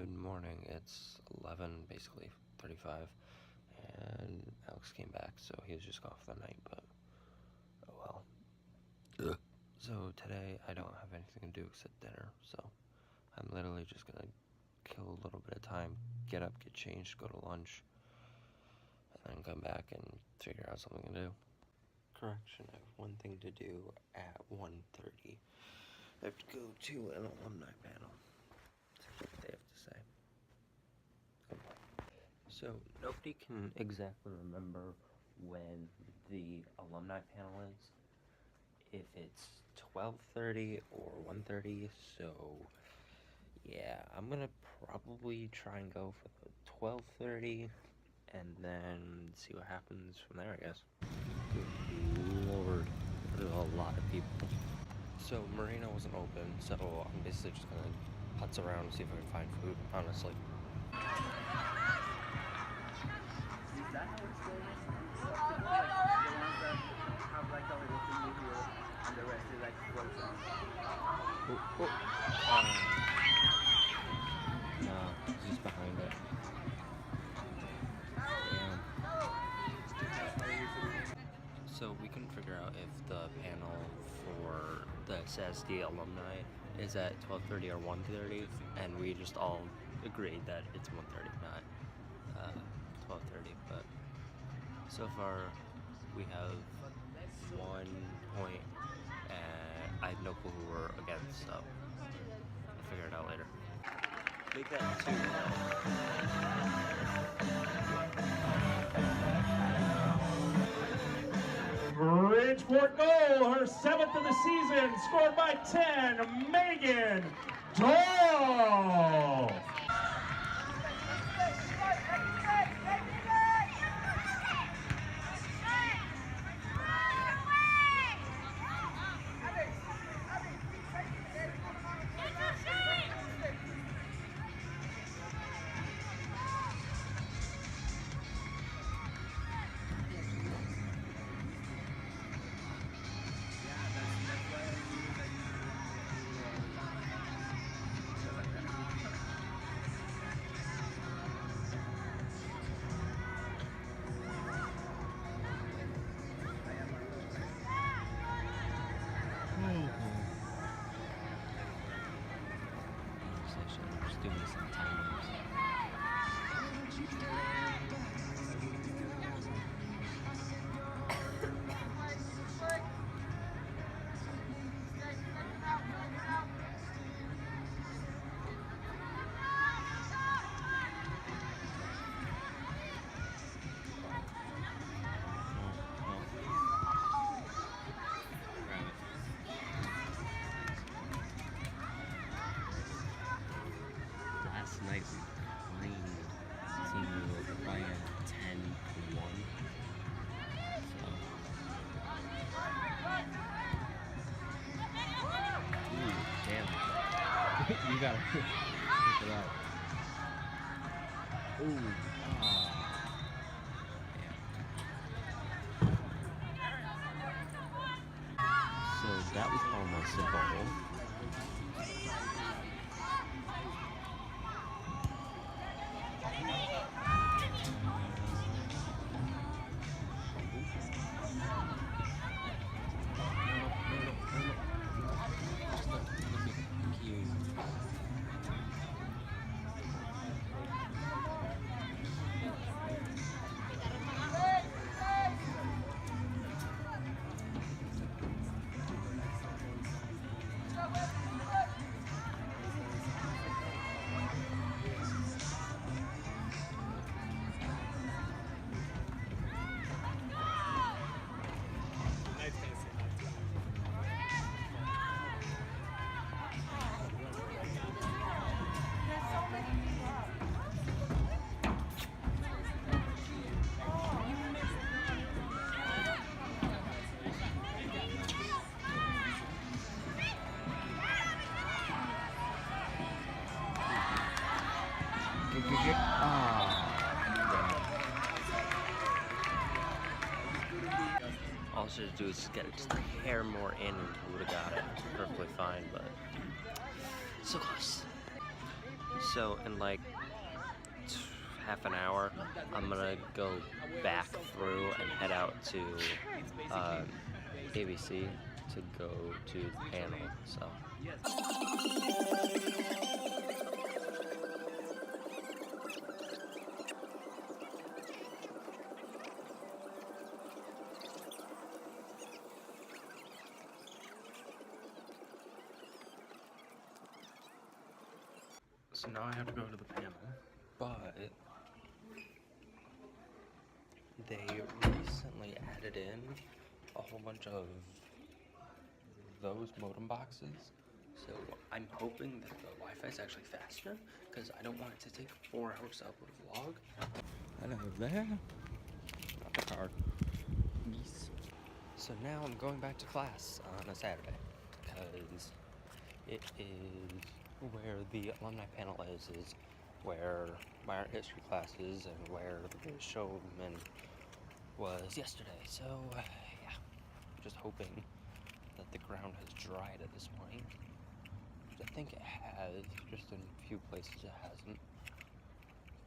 Good morning. It's 11, basically 35, and Alex came back, so he was just gone for the night, but oh well. Ugh. So today I don't have anything to do except dinner, so I'm literally just gonna kill a little bit of time, get up, get changed, go to lunch, and then come back and figure out something to do. Correction, I have one thing to do at 1:30. I have to go to an alumni panel. See what they have to say. So nobody can exactly remember when the alumni panel is, if it's 12:30 or 1:30, so yeah, I'm gonna probably try and go for the 12:30 and then see what happens from there, I guess. Good lord, there's a lot of people. So Marina wasn't open, so I'm basically just gonna putz around and see if I can find food, honestly. Is that how it's going? Like the ones that have like a little thingy here and the rest is like frozen. No, it's just behind it. Damn. So we couldn't figure out if the panel for the SSD alumni is at 12:30 or 1:30, and we just all agreed that it's 1:30, not 12:30, but so far we have 1 point, and I have no clue who we're against, so I'll figure it out later. Make that 2. Bridgeport goal, her 7th of the season, scored by 10, Megan Doyle. Just doing some timers. Last night we played Seeley by 10-1. So. Ooh, damn. You gotta pick it up. Ooh. So that was almost a goal. All I should do is just get it just a hair more in and we would have got it perfectly fine, but so close. So in like half an hour, I'm gonna go back through and head out to ABC to go to the panel. So. So now I have to go to the panel, but they recently added in a whole bunch of those modem boxes. So I'm hoping that the Wi-Fi is actually faster, because I don't want it to take 4 hours to upload a vlog. Hello there. Not the car. Yes. So now I'm going back to class on a Saturday, because it is where the alumni panel is where my art history class is and where the showman was yesterday. So yeah, just hoping that the ground has dried at this point. I think it has, just in a few places it hasn't.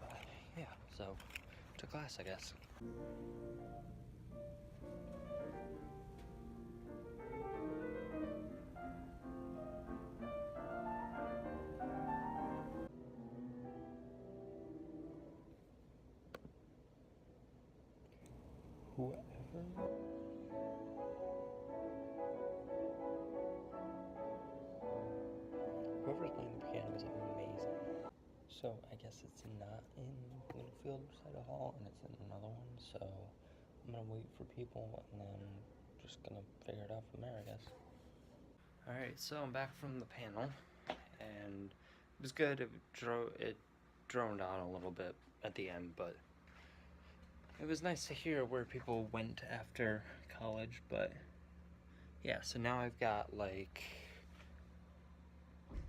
But yeah, so to class, I guess. Whoever's playing the piano is amazing. So I guess it's not in Bloomfield Recital Hall, and it's in another one, so I'm gonna wait for people and then just gonna figure it out from there, I guess. Alright, so I'm back from the panel, and it was good. It droned on a little bit at the end, but it was nice to hear where people went after college. But yeah, so now I've got like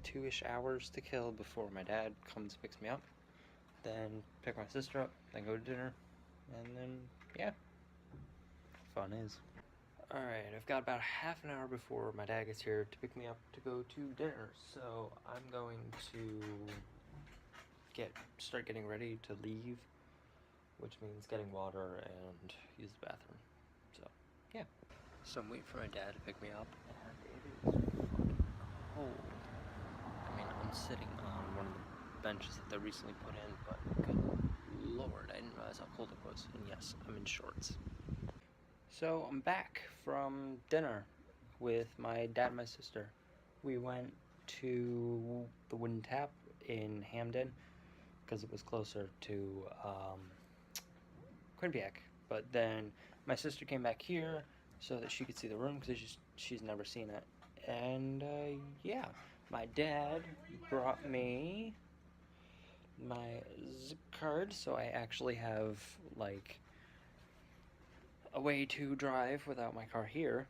2-ish hours to kill before my dad comes and picks me up, then pick my sister up, then go to dinner, and then yeah, fun is. Alright, I've got about half an hour before my dad gets here to pick me up to go to dinner, so I'm going to start getting ready to leave, which means getting water and use the bathroom. So yeah. So I'm waiting for my dad to pick me up, and it is fucking cold. I mean, I'm sitting on one of the benches that they recently put in, but good lord, I didn't realize how cold it was. And yes, I'm in shorts. So I'm back from dinner with my dad and my sister. We went to the Wooden Tap in Hamden because it was closer to Quinnipiac. But then my sister came back here so that she could see the room because she's never seen it. And yeah, my dad brought me my zip card, so I actually have like a way to drive without my car here,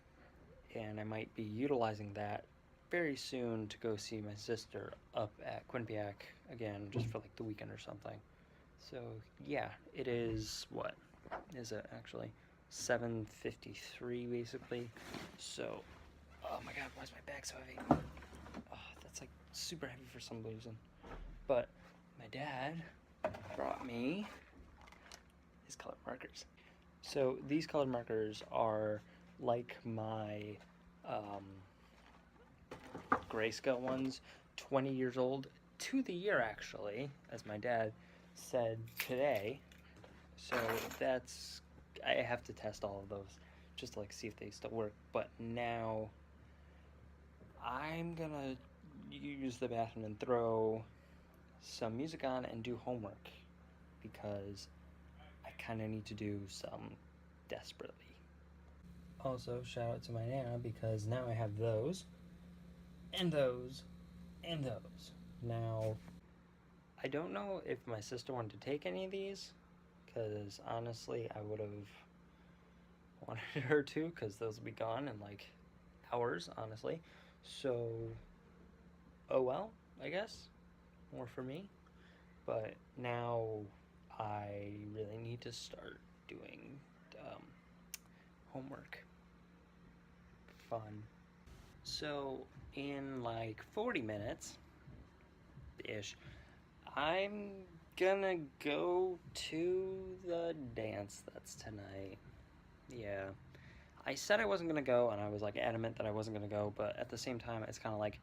and I might be utilizing that very soon to go see my sister up at Quinnipiac again, just for like the weekend or something. So yeah, it is, what is it actually, 7:53 basically. So oh my god, why is my bag so heavy? Oh, that's like super heavy for some reason. But my dad brought me his colored markers. So these colored markers are like my grayscale ones, 20 years old to the year actually, as my dad said today. So that's, I have to test all of those just to like see if they still work. But now I'm gonna use the bathroom and throw some music on and do homework, because I kind of need to do some desperately. Also, shout out to my Nana, because now I have those, and those, and those. Now, I don't know if my sister wanted to take any of these, because honestly, I would have wanted her to, because those will be gone in like hours, honestly. So, oh well, I guess. More for me. But now I really need to start doing homework. Fun. So in like 40 minutes ish, I'm gonna go to the dance that's tonight. Yeah. I said I wasn't gonna go, and I was like adamant that I wasn't gonna go, but at the same time, it's kind of like,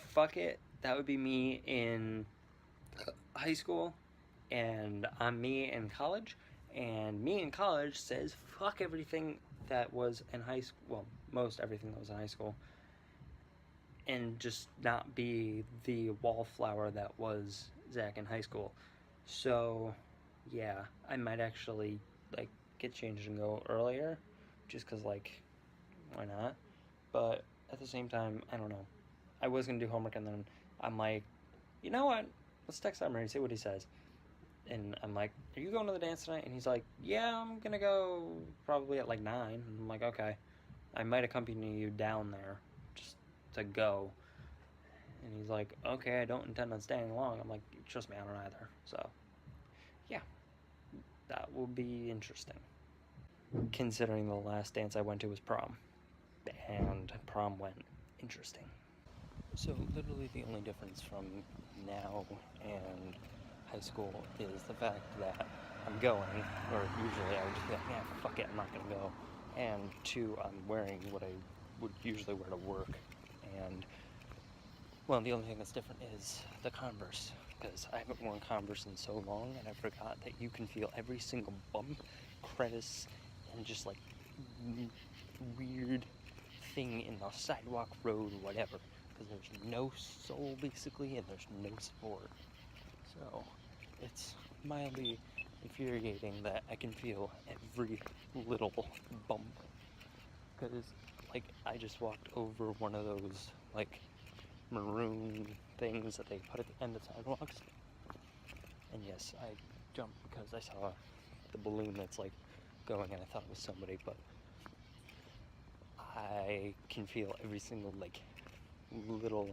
fuck it. That would be me in high school, and I'm me in college, and me in college says fuck everything that was in high school, well, most everything that was in high school, and just not be the wallflower that was Zach in high school. So, yeah, I might actually, like, get changed and go earlier, just because, like, why not? But at the same time, I don't know. I was going to do homework, and then I'm like, you know what? Let's text Summer and see what he says. And I'm like, are you going to the dance tonight? And he's like, yeah, I'm going to go probably at, like, 9. And I'm like, okay. I might accompany you down there just to go. And he's like, okay, I don't intend on staying long. I'm like, trust me, I don't either. So, yeah, that will be interesting. Considering the last dance I went to was prom. And prom went interesting. So, literally the only difference from now and high school is the fact that I'm going, or usually I would just be like, yeah, fuck it, I'm not gonna go. And 2, I'm wearing what I would usually wear to work. And, well, the only thing that's different is the Converse, because I haven't worn Converse in so long, and I forgot that you can feel every single bump, crevice, and just like weird thing in the sidewalk, road, whatever, because there's no sole basically, and there's no support. So it's mildly infuriating that I can feel every little bump, because like I just walked over one of those like maroon things that they put at the end of sidewalks, and yes, I jumped because I saw the balloon that's like going, and I thought it was somebody, but I can feel every single like little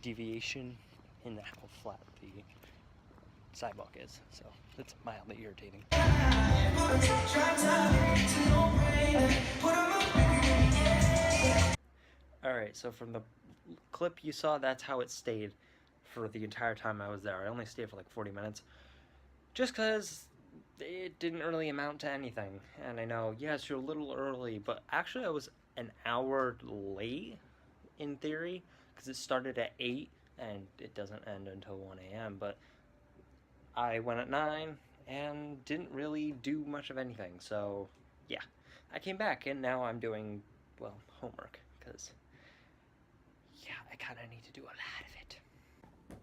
deviation in how flat the sidewalk is, so it's mildly irritating. Alright, so from the clip you saw, that's how it stayed for the entire time I was there. I only stayed for like 40 minutes, just because it didn't really amount to anything. And I know, yes, you're a little early, but actually I was an hour late, in theory, because it started at 8, and it doesn't end until 1 a.m., but I went at 9, and didn't really do much of anything, so, yeah. I came back, and now I'm doing, well, homework, because, yeah, I kind of need to do a lot of it.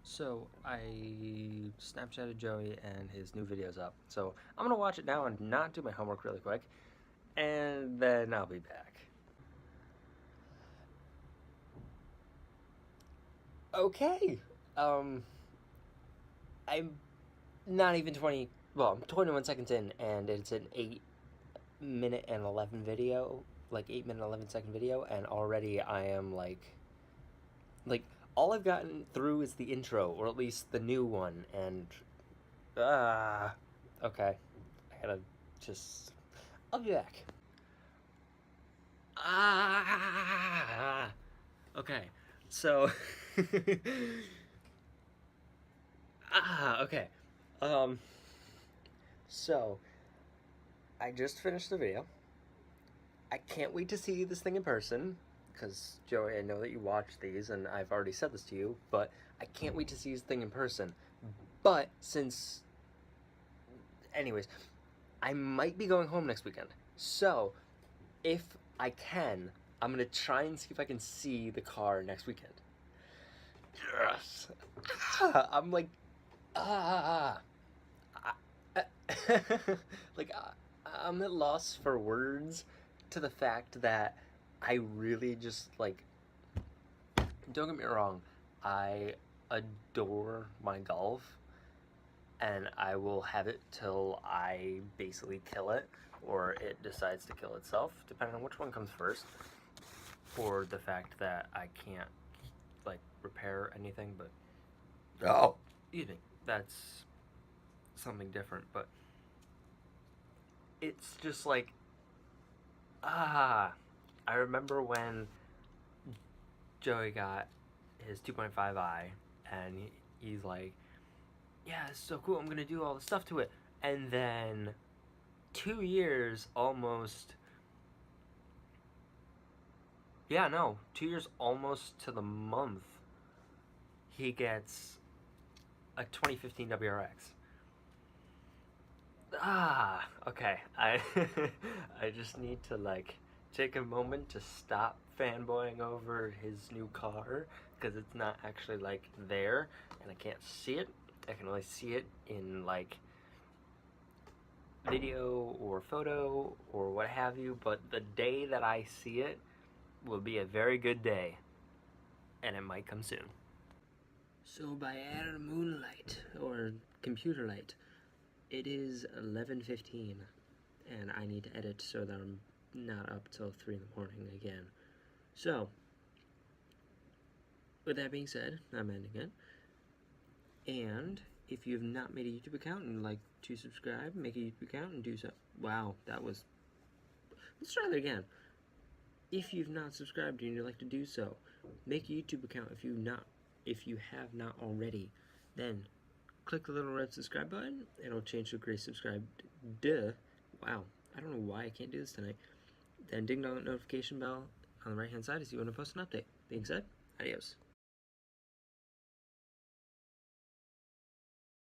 So, I Snapchatted Joey, and his new video's up, so I'm gonna watch it now and not do my homework really quick, and then I'll be back. Okay, I'm not even 21 seconds in, and it's an 8-minute and 11 video, like 8-minute, 11-second video, and already I am like, all I've gotten through is the intro, or at least the new one, and, okay, I gotta just, I'll be back. Okay, so, okay, so, I just finished the video. I can't wait to see this thing in person, because, Joey, I know that you watch these, and I've already said this to you, but I can't wait to see this thing in person. But, anyways, I might be going home next weekend, so, if I can, I'm gonna try and see if I can see the car next weekend. Yes! I'm like, like, I'm at loss for words to the fact that I really just, like, don't get me wrong, I adore my golf, and I will have it till I basically kill it, or it decides to kill itself, depending on which one comes first, for the fact that I can't, like, repair anything, but, oh, excuse me, that's something different, but it's just like, I remember when Joey got his 2.5i, and he's like, yeah, it's so cool, I'm gonna do all the stuff to it. And then 2 years almost, 2 years almost to the month, he gets a 2015 WRX. Okay. I just need to like take a moment to stop fanboying over his new car, because it's not actually like there and I can't see it. I can only see it in like video or photo or what have you, but the day that I see it will be a very good day, and it might come soon. So by air moonlight or computer light, it is 11:15, and I need to edit so that I'm not up till 3 in the morning again. So, with that being said, I'm ending it. And if you have not made a YouTube account and like to subscribe, make a YouTube account and do so. Wow, that was... Let's try that again. If you've not subscribed and you'd like to do so, make a YouTube account if you have not already. Then click the little red subscribe button. It'll change to gray subscribed. Duh. Wow. I don't know why I can't do this tonight. Then ding dong notification bell on the right hand side to see when I post an update. Being said, adios.